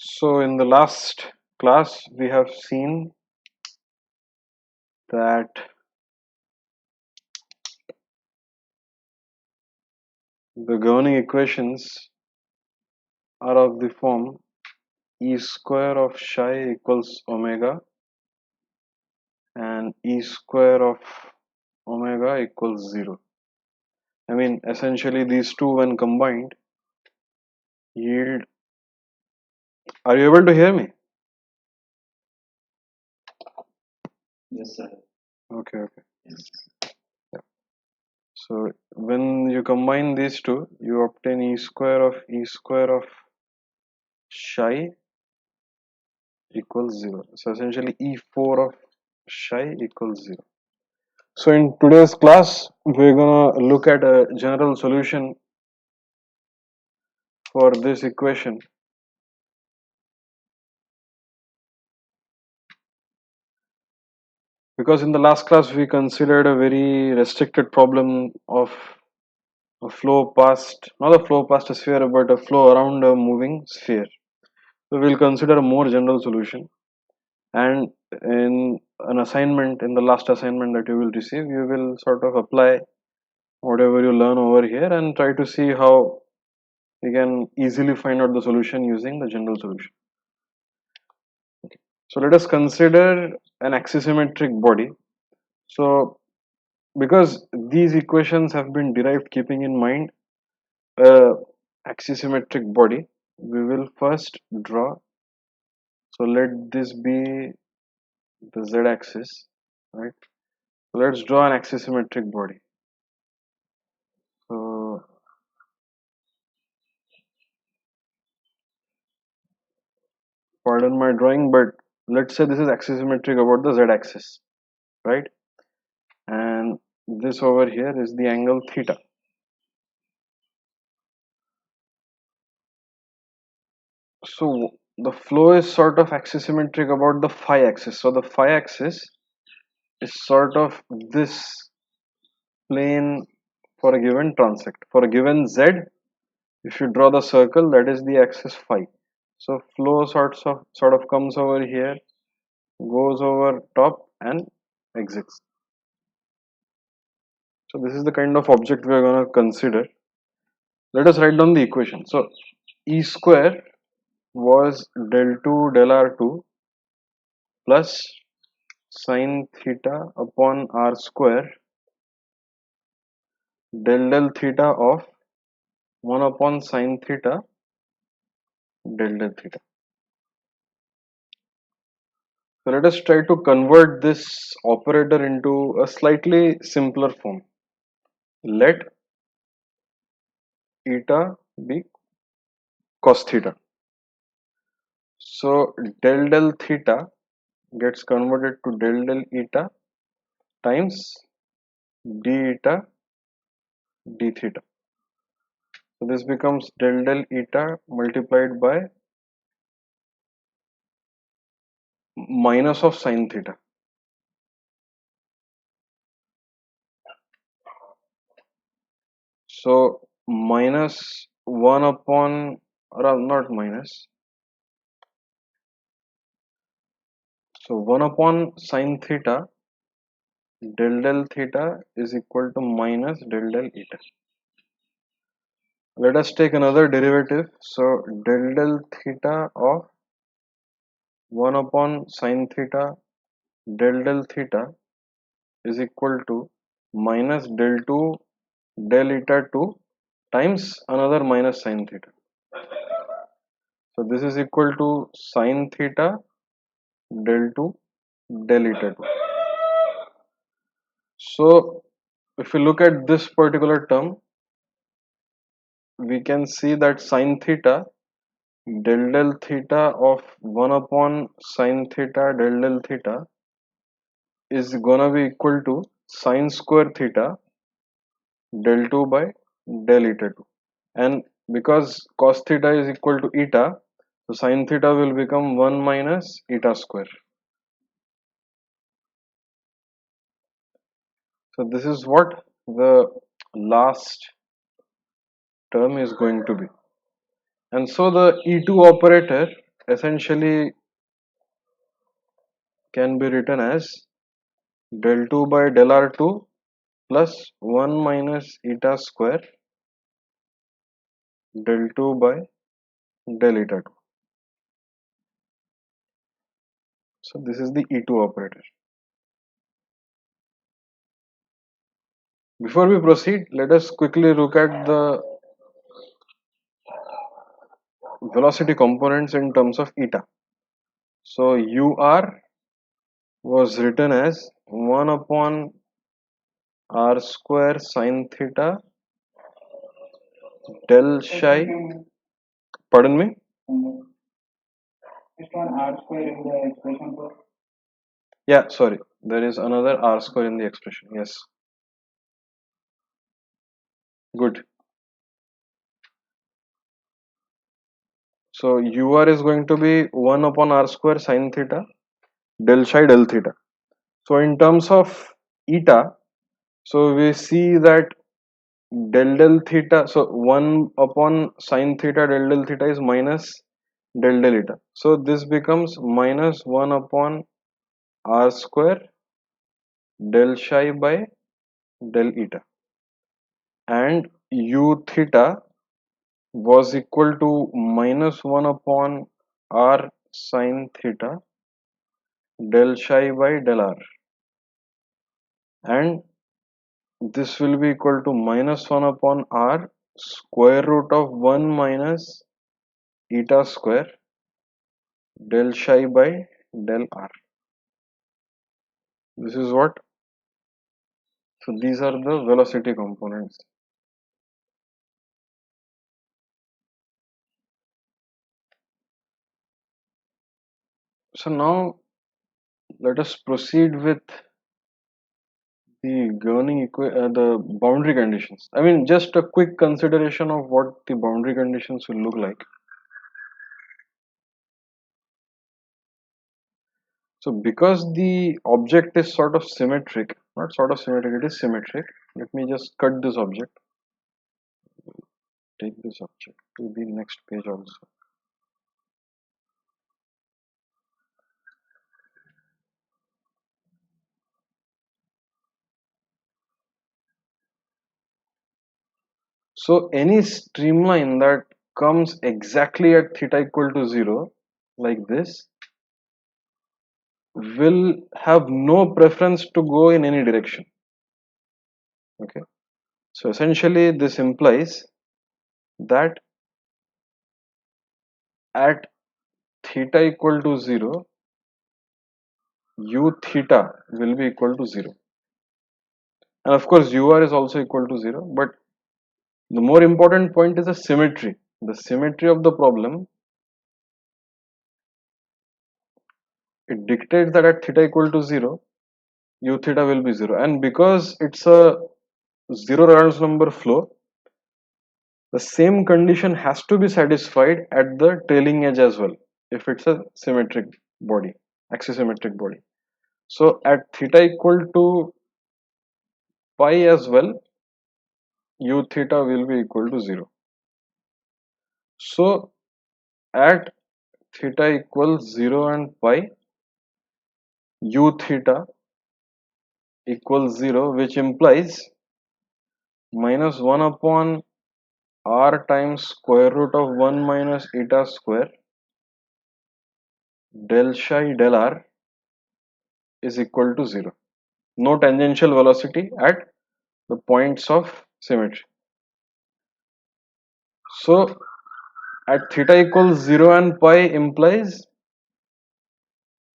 So in the last class we have seen that the governing equations are of the form e square of psi equals omega and e square of omega equals 0. I mean, essentially these two when combined yield. Are you able to hear me? Yes, sir. Okay, okay. Yes. So when you combine these two, you obtain e square of psi equals 0. So essentially e4 of psi equals 0. So in today's class, we're gonna look at a general solution for this equation. Because in the last class, we considered a very restricted problem of a flow past, not a flow past a sphere, but a flow around a moving sphere. So we'll consider a more general solution. And in an assignment, in the last assignment that you will receive, you will sort of apply whatever you learn over here and try to see how you can easily find out the solution using the general solution. So let us consider an axisymmetric body. So because these equations have been derived keeping in mind a axisymmetric body, we will first draw. So let this be the z-axis, right? So let's draw an axisymmetric body. So pardon my drawing, but let's say this is axisymmetric about the z-axis, right? And this over here is the angle theta. So the flow is sort of axisymmetric about the phi axis. So the phi axis is sort of this plane for a given transect. For a given z, if you draw the circle, that is the axis phi. So flow sort of comes over here, goes over top and exits. So this is the kind of object we are going to consider. Let us write down the equation. So E square was del 2 del R2 plus sine theta upon R square del theta of 1 upon sine theta del theta. So let us try to convert this operator into a slightly simpler form. Let eta be cos theta. So del theta gets converted to del eta times d eta d theta. So this becomes del eta multiplied by minus of sine theta. So minus 1 upon, or not minus, so 1 upon sine theta del theta is equal to minus del eta. Let us take another derivative. So del theta of 1 upon sine theta del theta is equal to minus del 2 del eta 2 times another minus sine theta. So this is equal to sine theta del 2 del eta 2. So if we look at this particular term, we can see that sine theta del theta of 1 upon sine theta del theta is gonna be equal to sine square theta del 2 by del eta 2. And because cos theta is equal to eta, so sine theta will become 1 minus eta square. So this is what the last term is going to be. And so the E2 operator essentially can be written as del 2 by del r2 plus 1 minus eta square del 2 by del eta 2. So this is the E2 operator. Before we proceed, let us quickly look at the velocity components in terms of eta. So UR was written as 1 upon r square sine theta del psi. Pardon me? Just one R square in the expression for Yeah, sorry. There is another r square in the expression. Yes. Good. So UR is going to be 1 upon r square sine theta del psi del theta. So in terms of eta, so we see that del theta, so 1 upon sine theta del theta is minus del eta. So this becomes minus 1 upon r square del psi by del eta, and u theta was equal to minus 1 upon r sine theta del psi by del r, and this will be equal to minus 1 upon r square root of 1 minus eta square del psi by del r. This is what, so these are the velocity components. So now let us proceed with the the boundary conditions. I mean, just a quick consideration of what the boundary conditions will look like. So because the object is sort of symmetric, not sort of symmetric, it is symmetric. Let me just cut this object, take this object to the next page also. So any streamline that comes exactly at theta equal to 0, like this, will have no preference to go in any direction. Okay. So essentially this implies that at theta equal to 0, u theta will be equal to 0. And of course ur is also equal to 0, but the more important point is the symmetry. The symmetry of the problem, it dictates that at theta equal to 0, u theta will be 0. And because it's a zero Reynolds number flow, the same condition has to be satisfied at the trailing edge as well, if it's a symmetric body, axisymmetric body. So at theta equal to pi as well, u theta will be equal to 0. So at theta equals 0 and pi, u theta equals 0, which implies minus 1 upon r times square root of 1 minus eta square del psi del r is equal to 0. No tangential velocity at the points of symmetry. So at theta equals 0 and pi implies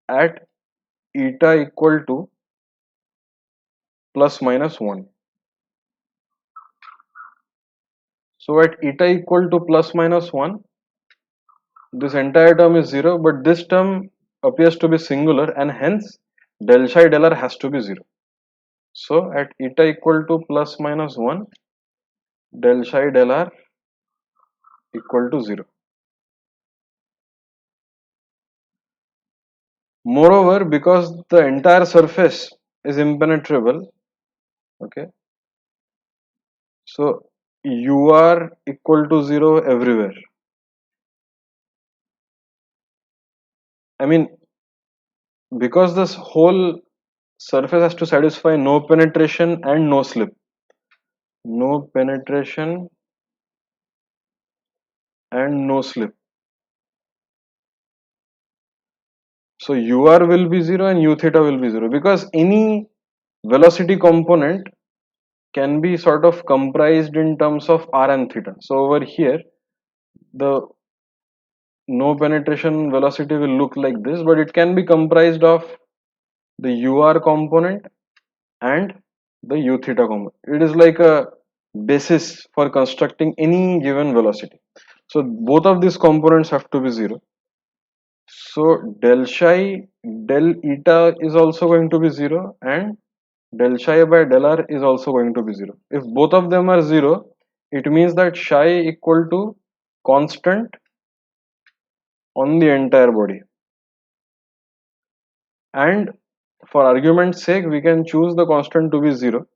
at eta equal to plus minus 1. So at eta equal to plus minus 1, this entire term is 0, but this term appears to be singular, and hence del psi del r has to be 0. So at eta equal to plus minus 1, del psi del r equal to 0. Moreover, because the entire surface is impenetrable, okay, so u r equal to 0 everywhere. I mean, because this whole surface has to satisfy no penetration and no slip. No penetration and no slip. So ur will be 0 and u theta will be 0, because any velocity component can be sort of comprised in terms of r and theta. So over here, the no penetration velocity will look like this, but it can be comprised of the ur component and the u theta component. It is like a basis for constructing any given velocity. So both of these components have to be 0. So del psi del eta is also going to be 0, and del psi by del r is also going to be 0. If both of them are 0, it means that psi equal to constant on the entire body. And for argument's sake, we can choose the constant to be 0.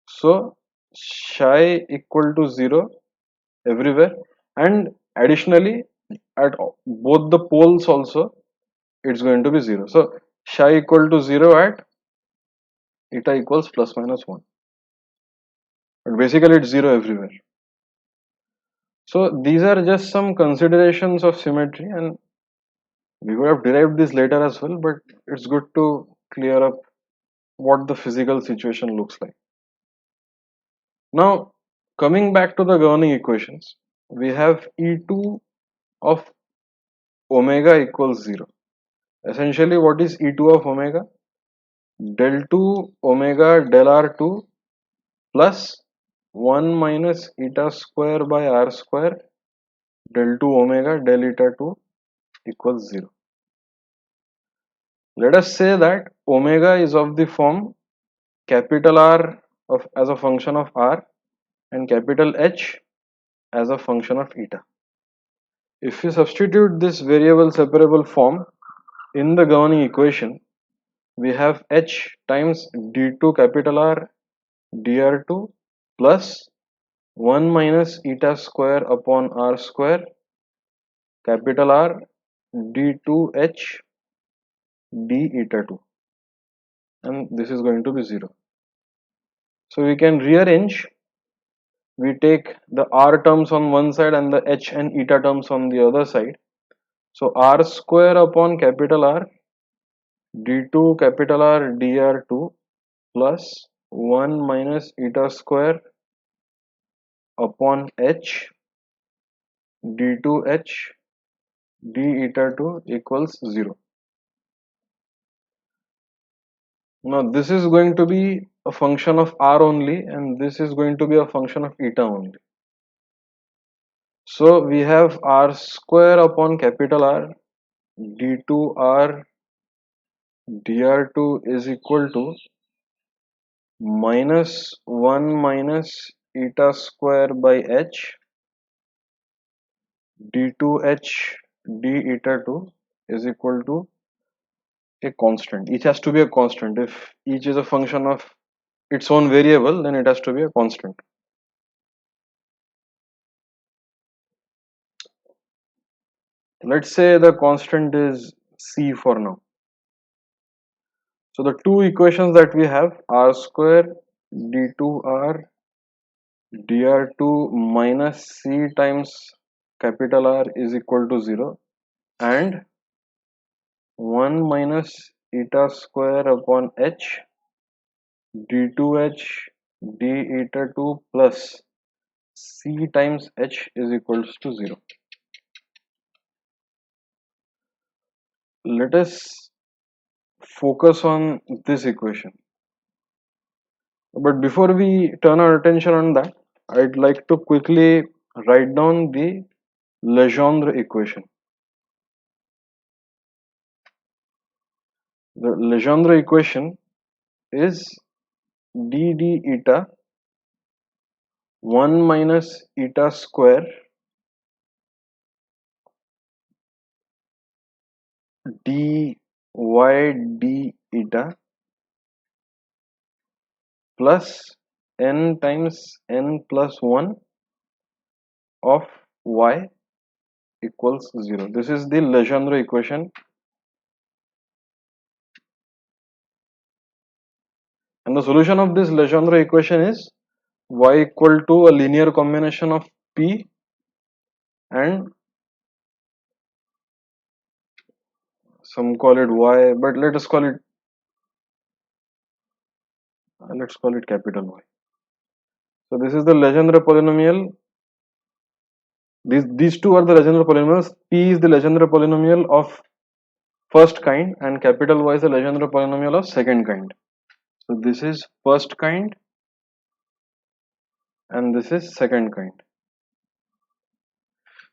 So psi equal to 0 everywhere, and additionally at both the poles also it's going to be 0. So psi equal to 0 at eta equals plus minus 1, but basically it's 0 everywhere. So these are just some considerations of symmetry, and we could have derived this later as well, but it's good to clear up what the physical situation looks like. Now, coming back to the governing equations, we have E2 of omega equals 0. Essentially, what is E2 of omega? Del 2 omega del R2 plus 1 minus eta square by R square del 2 omega del eta 2 equals 0. Let us say that omega is of the form capital R of as a function of R and capital H as a function of eta. If we substitute this variable separable form in the governing equation, we have H times d2 capital R dr2 plus 1 minus eta square upon R square capital R d2H d eta 2, and this is going to be 0. So we can rearrange. We take the R terms on one side and the H and eta terms on the other side. So R square upon capital R d2 capital R dr2 plus 1 minus eta square upon H d2H d eta 2 equals 0. Now this is going to be a function of R only, and this is going to be a function of eta only. So we have R square upon capital R d2R dr2 is equal to minus 1 minus eta square by H d2H d eta 2 is equal to a constant. Each has to be a constant. If each is a function of its own variable, then it has to be a constant. Let's say the constant is C for now. So the two equations that we have, R square d2R dr2 minus C times capital R is equal to 0, and 1 minus eta square upon H d2H d eta 2 plus C times H is equals to 0. Let us focus on this equation. But before we turn our attention on that, I'd like to quickly write down the Legendre equation. The Legendre equation is d d eta 1 minus eta square dy d eta plus n times n plus 1 of y equals 0. This is the Legendre equation And the solution of this Legendre equation is y equal to a linear combination of p and some call it y, but let's call it capital Y. So this is the Legendre polynomial. These two are the Legendre polynomials. P is the Legendre polynomial of first kind and capital Y is the Legendre polynomial of second kind. So this is first kind and this is second kind.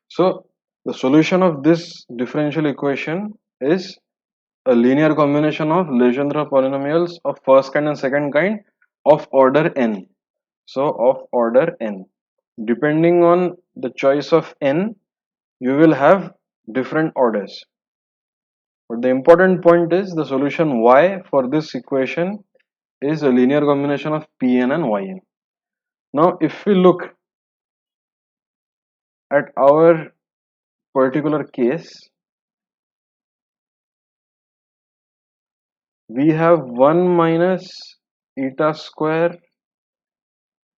So the solution of this differential equation is a linear combination of Legendre polynomials of first kind and second kind of order n. So of order n. Depending on the choice of n, you will have different orders. But the important point is the solution y for this equation is a linear combination of Pn and Yn. Now if we look at our particular case, we have 1 minus eta square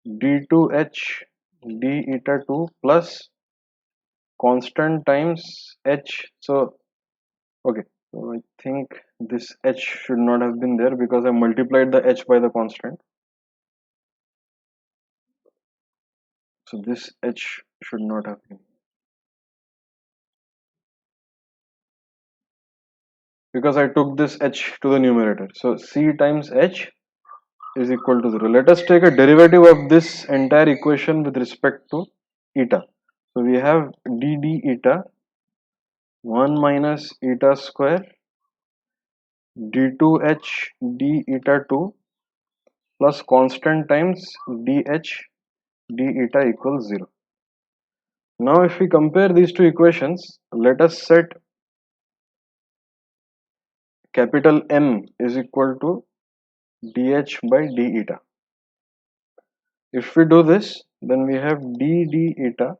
d2h d eta 2 plus constant times h. So okay, so I think this h should not have been there because I multiplied the h by the constant. So this h should not have been, because I took this h to the numerator. So c times h is equal to 0. Let us take a derivative of this entire equation with respect to eta. So we have d eta 1 minus eta square d2h d eta 2 plus constant times dh d eta equals 0. Now if we compare these two equations, let us set capital M is equal to dh by d eta. If we do this, then we have d eta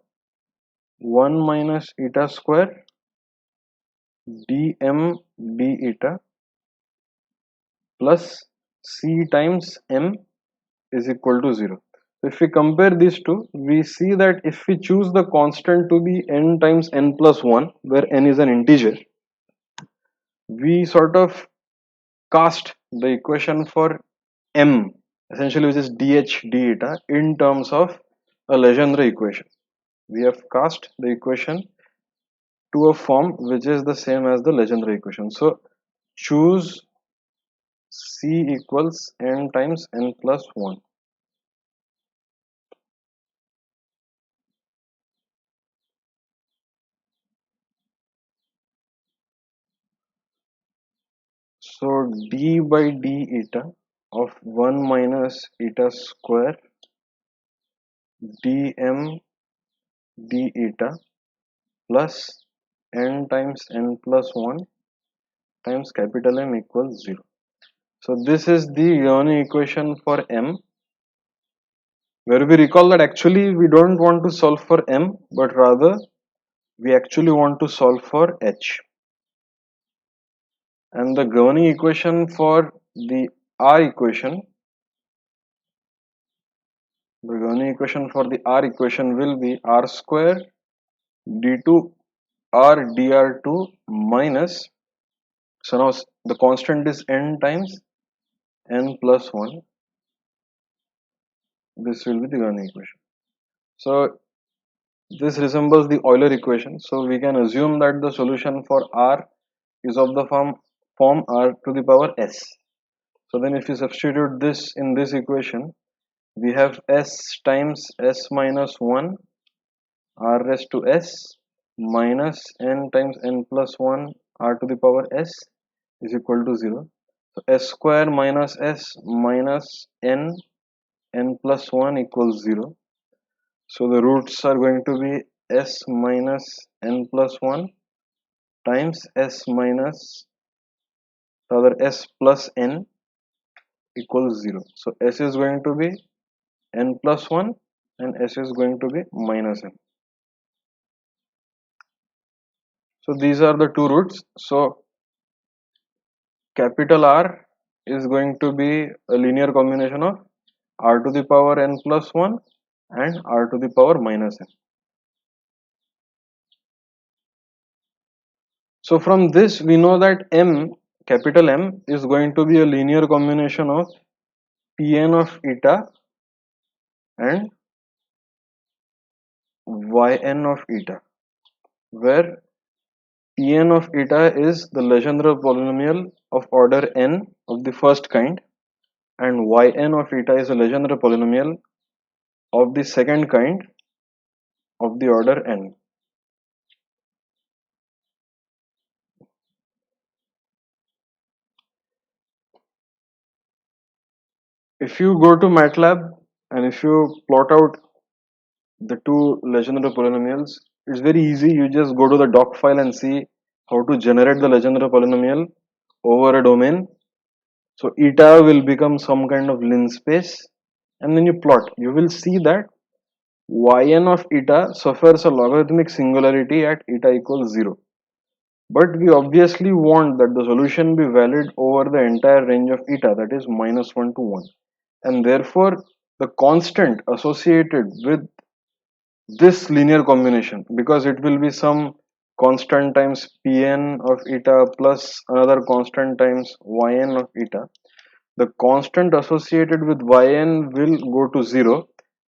1 minus eta square dm d eta plus c times m is equal to 0. If we compare these two, we see that if we choose the constant to be n times n plus 1, where n is an integer, we sort of cast the equation for m, essentially which is dh d eta, in terms of a Legendre equation. We have cast the equation to a form which is the same as the Legendre equation. So choose c equals n times n plus 1. So d by d eta of 1 minus eta square dm d eta plus n times n plus 1 times capital M equals 0. So this is the Ioni equation for M, where we recall that actually we don't want to solve for M, but rather we actually want to solve for H. And the governing equation for the R equation, the governing equation for the R equation will be R square d2 r dr2 minus, so now the constant is n times n plus 1. This will be the governing equation. So this resembles the Euler equation, so we can assume that the solution for R is of the form r to the power s. So then if you substitute this in this equation, we have s times s minus 1 r raised to s minus n times n plus 1 r to the power s is equal to 0. So s square minus s minus n plus 1 equals 0. So the roots are going to be s minus n plus 1 times s minus, rather s plus n equals 0. So s is going to be n plus 1 and s is going to be minus n. So these are the two roots. So capital R is going to be a linear combination of r to the power n plus 1 and r to the power minus n. So from this we know that m, capital M, is going to be a linear combination of Pn of eta and Yn of eta, where Pn of eta is the Legendre polynomial of order n of the first kind, and Yn of eta is a Legendre polynomial of the second kind of the order n. If you go to MATLAB and if you plot out the two Legendre polynomials, it's very easy. You just go to the doc file and see how to generate the Legendre polynomial over a domain. So eta will become some kind of linspace, and then you plot. You will see that Yn of eta suffers a logarithmic singularity at eta equals 0. But we obviously want that the solution be valid over the entire range of eta, that is minus 1 to 1. And therefore, the constant associated with this linear combination, because it will be some constant times Pn of eta plus another constant times Yn of eta, the constant associated with Yn will go to 0,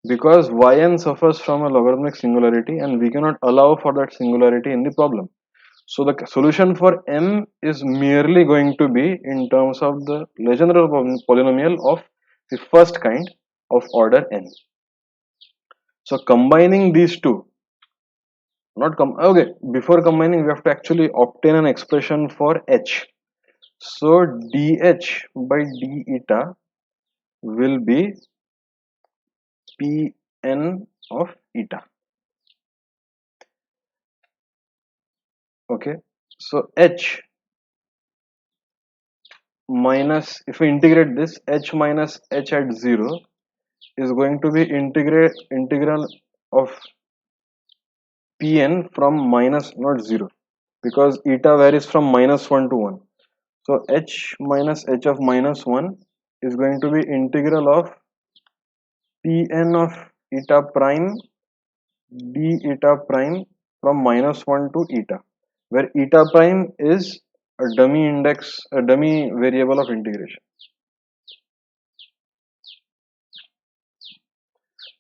because Yn suffers from a logarithmic singularity and we cannot allow for that singularity in the problem. So the solution for m is merely going to be in terms of the Legendre polynomial of the first kind of order n. So combining these two, before combining we have to actually obtain an expression for h. So dh by d eta will be Pn of eta. Okay, so h minus, if we integrate this, h minus h at 0 is going to be integral of Pn from minus, not 0, because eta varies from minus 1 to 1. So h minus h of minus 1 is going to be integral of Pn of eta prime d eta prime from minus 1 to eta, where eta prime is a dummy variable of integration.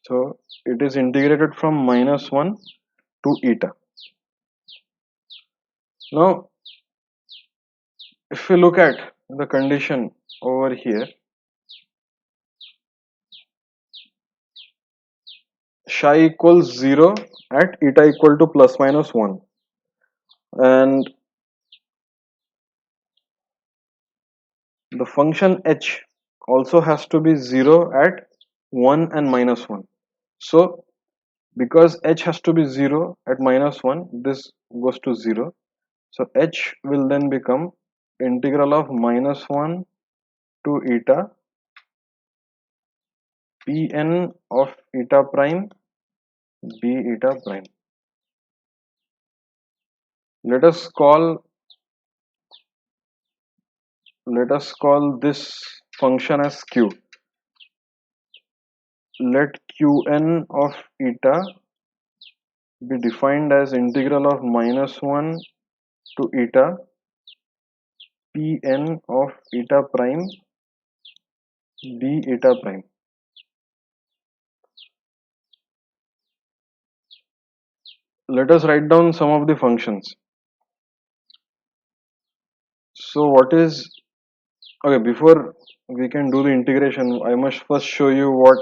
So it is integrated from minus 1 to eta. Now if we look at the condition over here, psi equals 0 at eta equal to plus minus 1, and the function h also has to be 0 at 1 and minus 1. So because h has to be 0 at minus 1, this goes to 0. So h will then become integral of minus 1 to eta Pn of eta prime d eta prime. Let us call this function as q. Let qn of eta be defined as integral of minus 1 to eta Pn of eta prime d eta prime. Let us write down some of the functions. So what is, okay, before we can do the integration, I must first show you what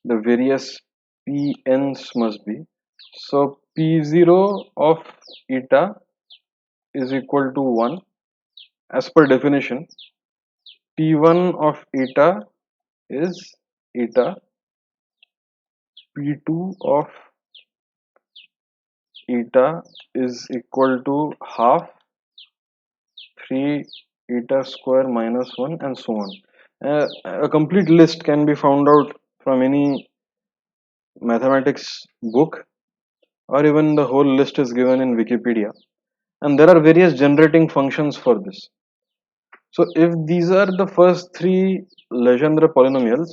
the various Pn's must be. So P0 of eta is equal to 1 as per definition. P1 of eta is eta. P2 of eta is equal to half 3 eta square minus 1, and so on. A complete list can be found out from any mathematics book, or even the whole list is given in Wikipedia, and there are various generating functions for this. So if these are the first three Legendre polynomials,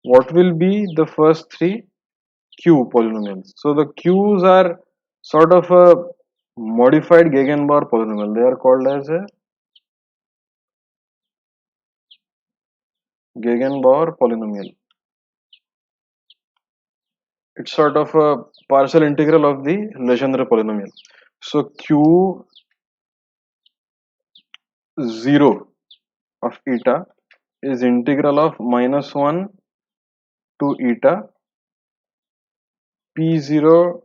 what will be the first three Q polynomials? So the Q's are sort of a modified Gegenbauer polynomial. They are called as a Gegenbauer polynomial. It's sort of a partial integral of the Legendre polynomial. So Q 0 of eta is integral of -1 to eta p0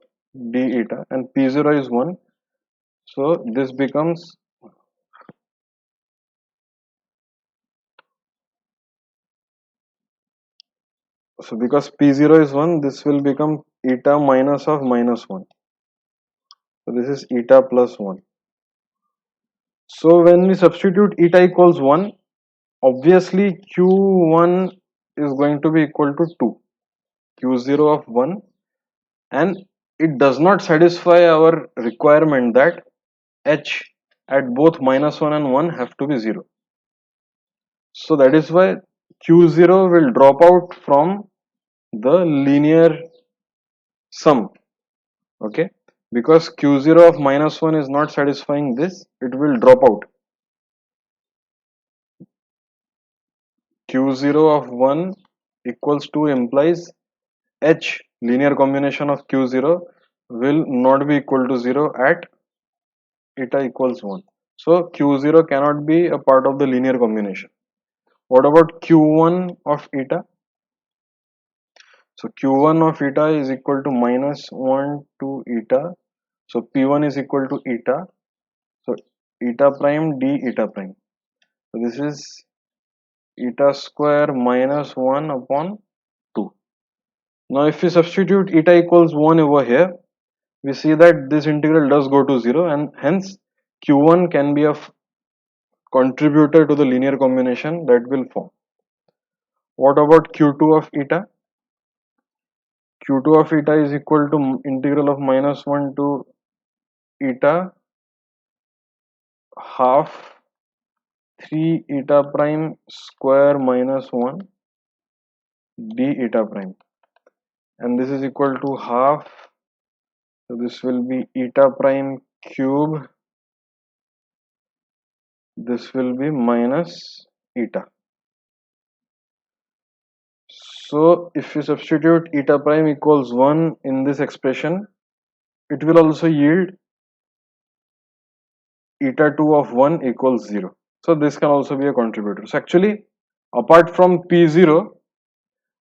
d eta, and p0 is 1. So this becomes, so because p0 is 1, this will become eta minus of -1. So this is eta plus 1. So when we substitute eta equals 1, obviously q1 is going to be equal to 2, q0 of 1, and it does not satisfy our requirement that h at both -1 and 1 have to be 0. So that is why q0 will drop out from the linear sum, okay, because q0 of -1 is not satisfying this, it will drop out. q0 of 1 equals 2 implies h linear combination of q0 will not be equal to 0 at eta equals 1. So q0 cannot be a part of the linear combination. What about q1 of eta? So q1 of eta is equal to -1 to eta. So p1 is equal to eta. So eta prime d eta prime. So this is eta square minus 1 upon 2. Now if we substitute eta equals 1 over here, we see that this integral does go to 0, and hence q1 can be a contributor to the linear combination that will form. What about q2 of eta? q2 of eta is equal to integral of -1 to eta half 3 eta prime square minus 1 d eta prime, and this is equal to half, so this will be eta prime cube, this will be minus eta. So if you substitute eta prime equals 1 in this expression, it will also yield eta 2 of 1 equals 0. So this can also be a contributor. So actually, apart from p0,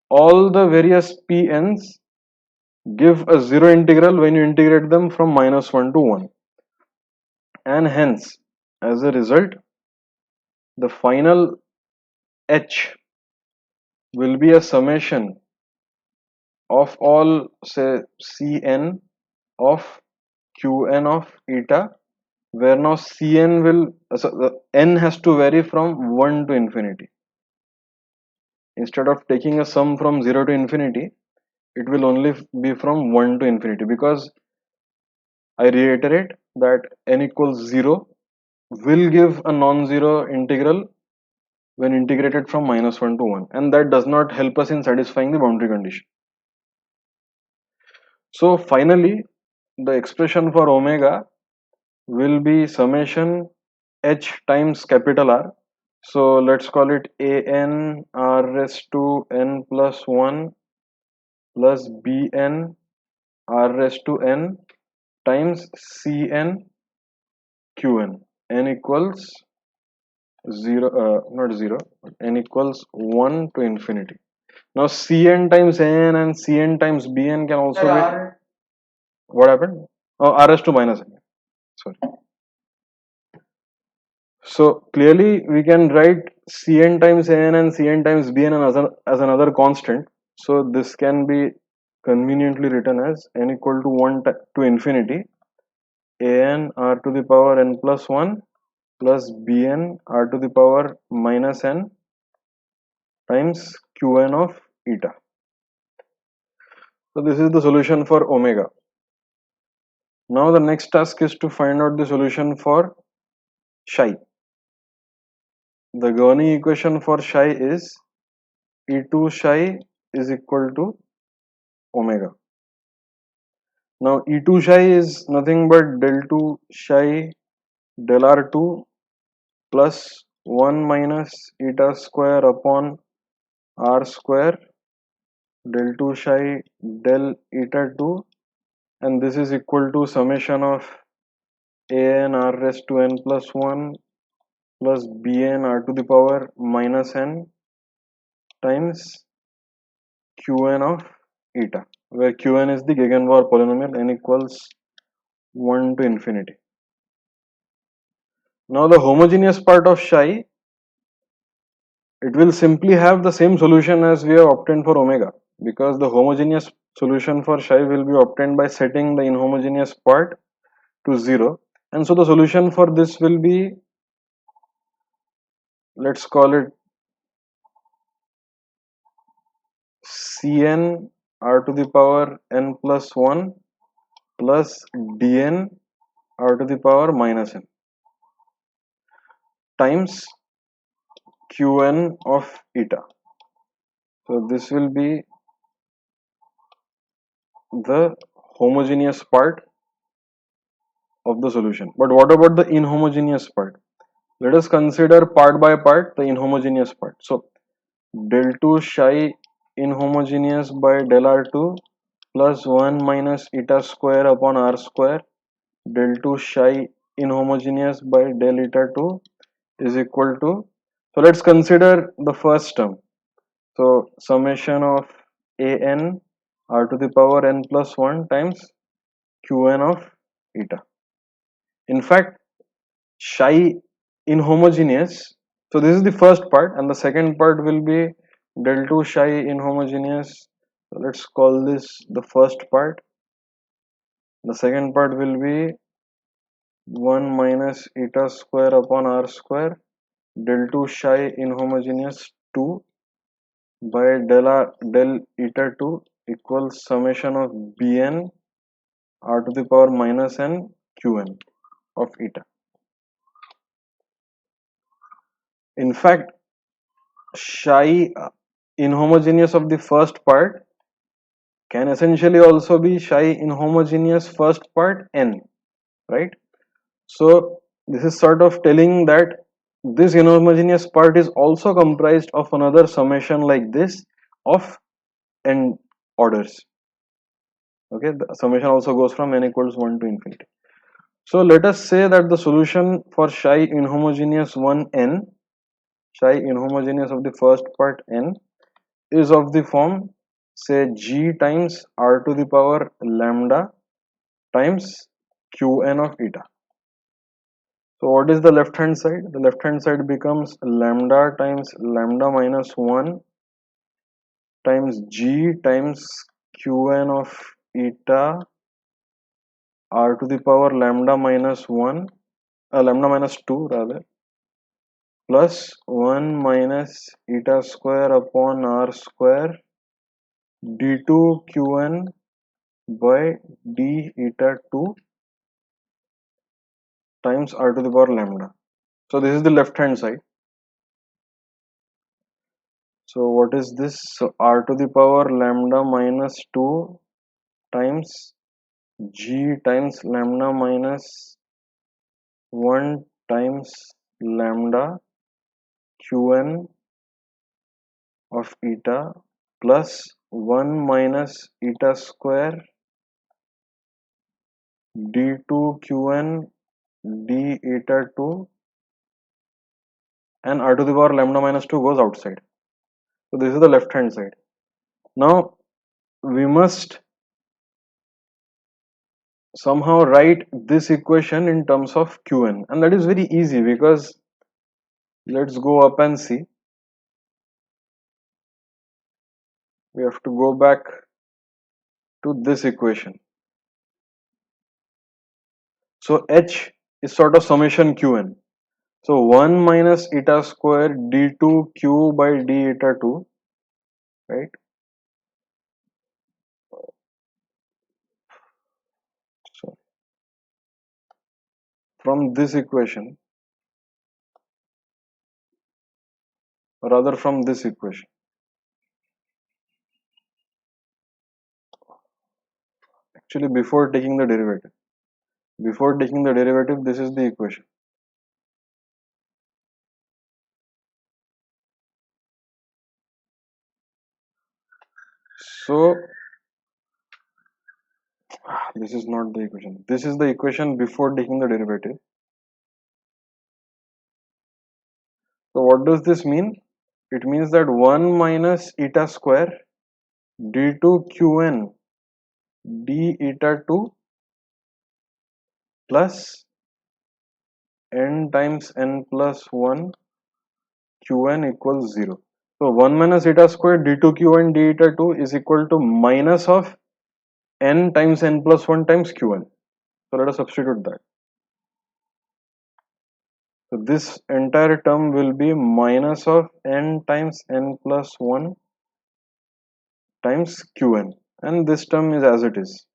all the various pn's give a 0 integral when you integrate them from -1 to 1, and hence as a result the final h will be a summation of all, say, cn of qn of eta, where now cn will, so the n has to vary from 1 to infinity. Instead of taking a sum from 0 to infinity, it will only be from 1 to infinity, because I reiterate that n equals 0 will give a non-zero integral when integrated from -1 to 1, and that does not help us in satisfying the boundary condition. So finally the expression for omega will be summation h times capital R. So let's call it an r raised to n plus 1 plus bn r raised to n times cn qn, n equals 0, not 0, n equals 1 to infinity. Now cn times n and cn times bn can also be, what happened? Oh, r raised to minus n, sorry. So clearly we can write cn times n and cn times bn as another constant. So this can be conveniently written as n equal to 1 to infinity an r to the power n plus 1 plus bn r to the power minus n times qn of eta. So this is the solution for omega. Now the next task is to find out the solution for psi. the governing equation for psi is E2 psi is equal to omega. Now E2 psi is nothing but del 2 psi del R2 plus 1 minus eta square upon R square del 2 psi del eta 2, and this is equal to summation of an r raised to n plus 1 plus bn r to the power minus n times qn of eta, where qn is the Gegenbauer polynomial n equals 1 to infinity. Now the homogeneous part of psi, it will simply have the same solution as we have obtained for omega, because the homogeneous solution for psi will be obtained by setting the inhomogeneous part to 0, and so the solution for this will be, let's call it Cn r to the power n plus 1 plus dn r to the power minus n times qn of eta. So this will be the homogeneous part of the solution. But what about the inhomogeneous part? Let us consider part by part the inhomogeneous part. So del 2 psi inhomogeneous by del r2 plus 1 minus eta square upon r square del 2 psi inhomogeneous by del eta 2 is equal to, so let's consider the first term. So summation of an r to the power n plus 1 times qn of eta. In fact, psi inhomogeneous, so this is the first part, and the second part will be del 2 psi inhomogeneous. So let's call this the first part. The second part will be 1 minus eta square upon r square del 2 psi inhomogeneous 2 by del eta 2 equals summation of bn r to the power minus n qn of eta. In fact, psi inhomogeneous of the first part can essentially also be psi inhomogeneous first part n, right? So this is sort of telling that this inhomogeneous part is also comprised of another summation like this of n orders. Okay, the summation also goes from n equals 1 to infinity. So let us say that the solution for psi inhomogeneous 1 n, psi inhomogeneous of the first part n, is of the form, say, g times r to the power lambda times qn of eta. So what is the left hand side? The left hand side becomes lambda times lambda minus 1 times g times qn of eta r to the power lambda minus 1, lambda minus 2 rather, plus 1 minus eta square upon r square d2 qn by d eta 2 times r to the power lambda. So this is the left hand side. So what is this? So r to the power lambda minus 2 times g times lambda minus 1 times lambda qn of eta plus 1 minus eta square d2 qn d eta 2, and r to the power lambda minus 2 goes outside. So this is the left hand side. Now we must somehow write this equation in terms of qn, and that is very easy because let's go up and see. We have to go back to this equation. So h is sort of summation qn. So 1 minus eta square d2 q by d eta 2, right? So from this equation, rather from this equation. Actually, before taking the derivative. Before taking the derivative, this is the equation. So, this is not the equation. This is the equation before taking the derivative. So, what does this mean? It means that 1 minus eta square d2qn d eta 2 plus n times n plus 1 qn equals 0. So 1 minus eta square d2qn d eta 2 is equal to minus of n times n plus 1 times qn. So let us substitute that. So this entire term will be minus of n times n plus 1 times qn, and this term is as it is.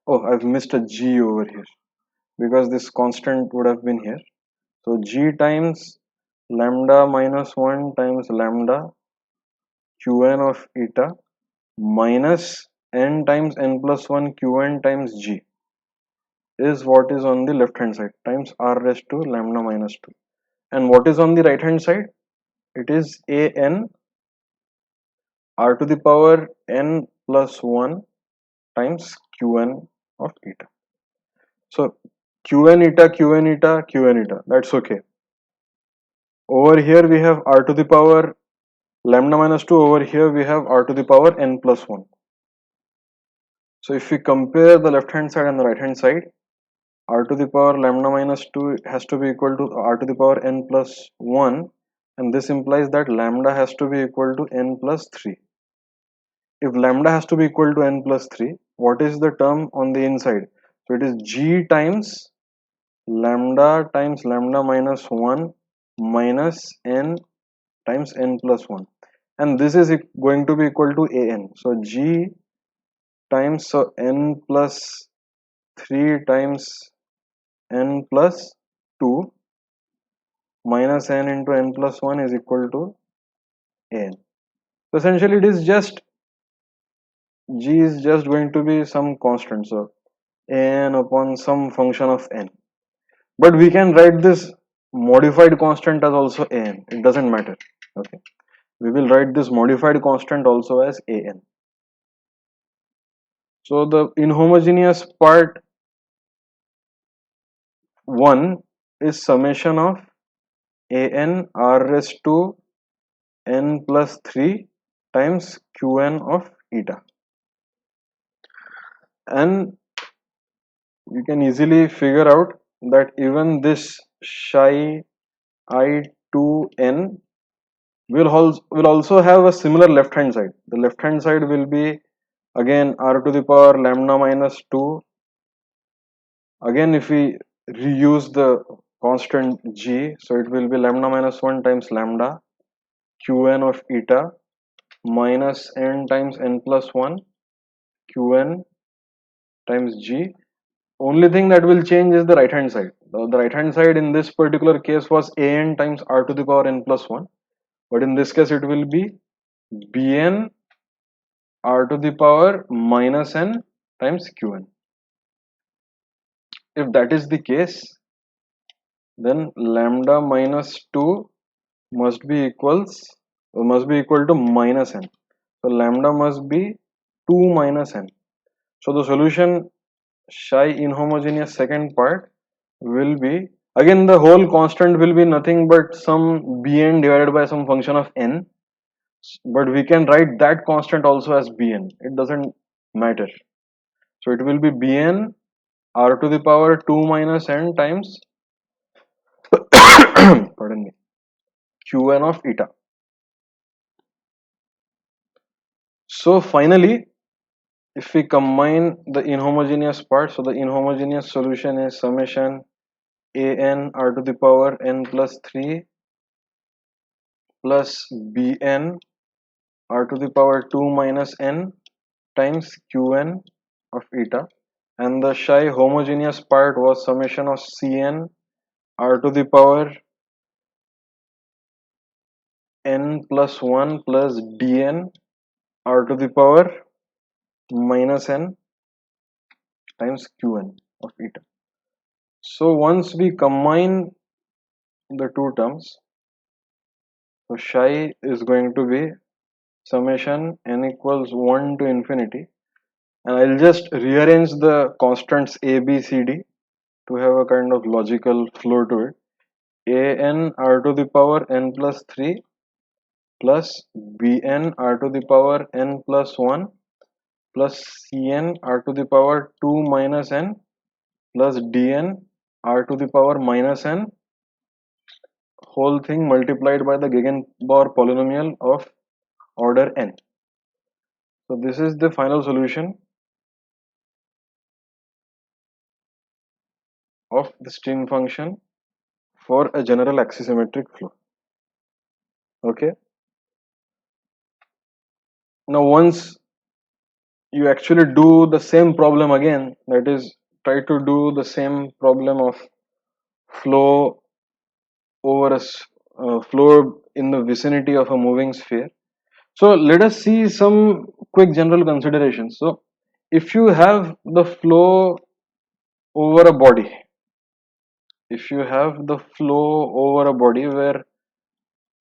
Oh, I've missed a g over here because this constant would have been here. So g times lambda minus 1 times lambda qn of eta minus n times n plus 1 qn times g is what is on the left hand side times r raised to lambda minus 2. And what is on the right hand side? It is an r to the power n plus 1 times qn of eta. So qn eta, qn eta, qn eta, that's okay. Over here we have r to the power lambda minus 2, over here we have r to the power n plus 1. So if we compare the left hand side and the right hand side, r to the power lambda minus 2 has to be equal to r to the power n plus 1, and this implies that lambda has to be equal to n plus 3. If lambda has to be equal to n plus 3, what is the term on the inside? So it is g times lambda minus 1 minus n times n plus 1, and this is going to be equal to an. So g times n plus 3 times n plus 2 minus n into n plus 1 is equal to an. So essentially it is just g is just going to be some constant, so an upon some function of n, but we can write this modified constant as also an, it doesn't matter. Okay, we will write this modified constant also as an. So the inhomogeneous part 1 is summation of an r raised to n plus 3 times qn of eta, and you can easily figure out that even this psi I2n will also have a similar left hand side. The left hand side will be again r to the power lambda minus 2. Again, if we reuse the constant g, so it will be lambda minus 1 times lambda qn of eta minus n times n plus 1 qn times g. Only thing that will change is the right hand side. The right hand side in this particular case was an times r to the power n plus 1, but in this case it will be bn r to the power minus n times qn. If that is the case, then lambda minus 2 must be equal to minus n. So lambda must be 2 minus n. So the solution psi inhomogeneous second part will be, again the whole constant will be nothing but some bn divided by some function of n, but we can write that constant also as bn, it doesn't matter. So it will be bn r to the power 2 minus n times pardon me, qn of eta. So finally, if we combine the inhomogeneous part, so the inhomogeneous solution is summation an r to the power n plus 3 plus bn r to the power 2 minus n times qn of eta, and the psi homogeneous part was summation of cn r to the power n plus 1 plus dn r to the power minus n times qn of eta. So once we combine the two terms, so psi is going to be summation n equals 1 to infinity, and I'll just rearrange the constants a, b, c, d to have a kind of logical flow to it. A n r to the power n plus 3 plus bn r to the power n plus 1 plus cn r to the power 2 minus n plus dn r to the power minus n, whole thing multiplied by the Gegenbauer polynomial of order n. So this is the final solution of the stream function for a general axisymmetric flow. Okay. Now once you actually do the same problem again, that is, try to do the same problem of flow over a flow in the vicinity of a moving sphere. So let us see some quick general considerations. So if you have the flow over a body, if you have the flow over a body where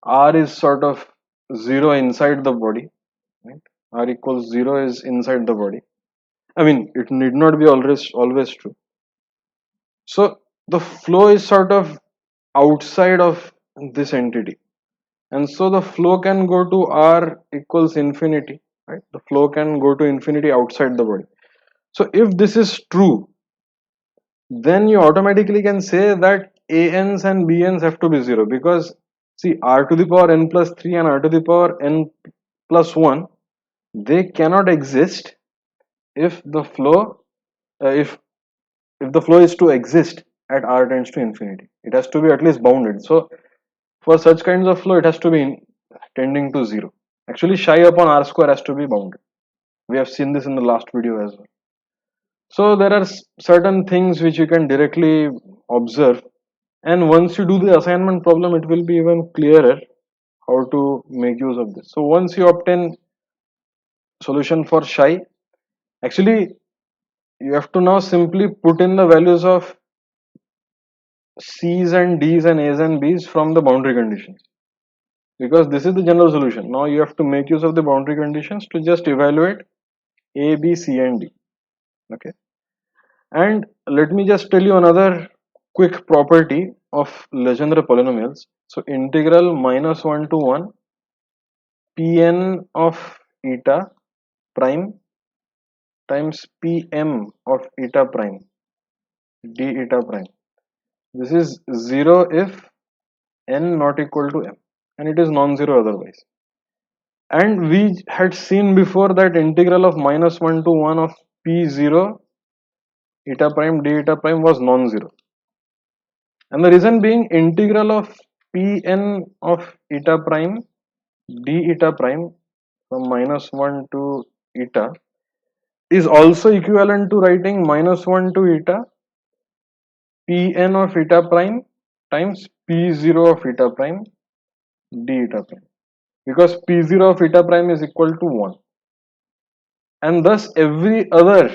r is sort of 0 inside the body, right? R equals 0 is inside the body. I mean, it need not be always true. So the flow is sort of outside of this entity, and so the flow can go to r equals infinity, right? The flow can go to infinity outside the body. So if this is true, then you automatically can say that ans and bns have to be 0, because see, r to the power n plus 3 and r to the power n plus 1, they cannot exist if the flow if the flow is to exist at r tends to infinity. It has to be at least bounded. So for such kinds of flow, it has to be tending to 0. Actually, psi upon r square has to be bounded. We have seen this in the last video as well. So there are certain things which you can directly observe, and once you do the assignment problem, it will be even clearer how to make use of this. So once you obtain solution for psi, actually you have to now simply put in the values of c's and d's and a's and b's from the boundary conditions, because this is the general solution. Now you have to make use of the boundary conditions to just evaluate a, b, c, and d. Okay. And let me just tell you another quick property of Legendre polynomials. So integral minus 1 to 1 pn of eta prime times pm of eta prime d eta prime. This is 0 if n not equal to m, and it is non-zero otherwise. And we had seen before that integral of minus 1 to 1 of p0 eta prime d eta prime was non-zero. And the reason being, integral of pn of eta prime d eta prime from minus 1 to eta is also equivalent to writing minus 1 to eta pn of eta prime times p0 of eta prime d eta prime, because p0 of eta prime is equal to 1, and thus every other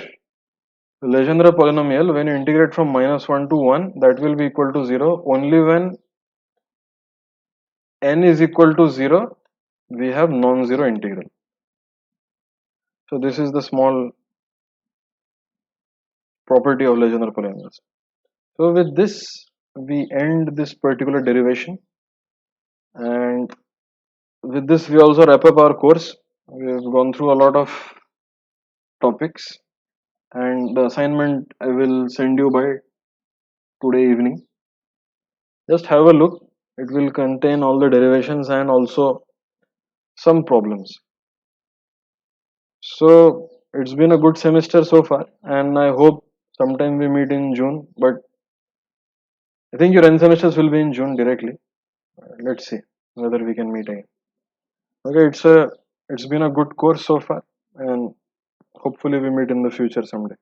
Legendre polynomial, when you integrate from minus 1 to 1, that will be equal to 0 only when n is equal to 0, we have non-zero integral. So this is the small property of Legendre polynomials. So with this, we end this particular derivation, and with this we also wrap up our course. We have gone through a lot of topics, and the assignment I will send you by today evening. Just have a look. It will contain all the derivations and also some problems. So it's been a good semester so far, and I hope sometime we meet in June, but I think your end semesters will be in June directly. Let's see whether we can meet again. Okay, it's been a good course so far, and hopefully we meet in the future someday.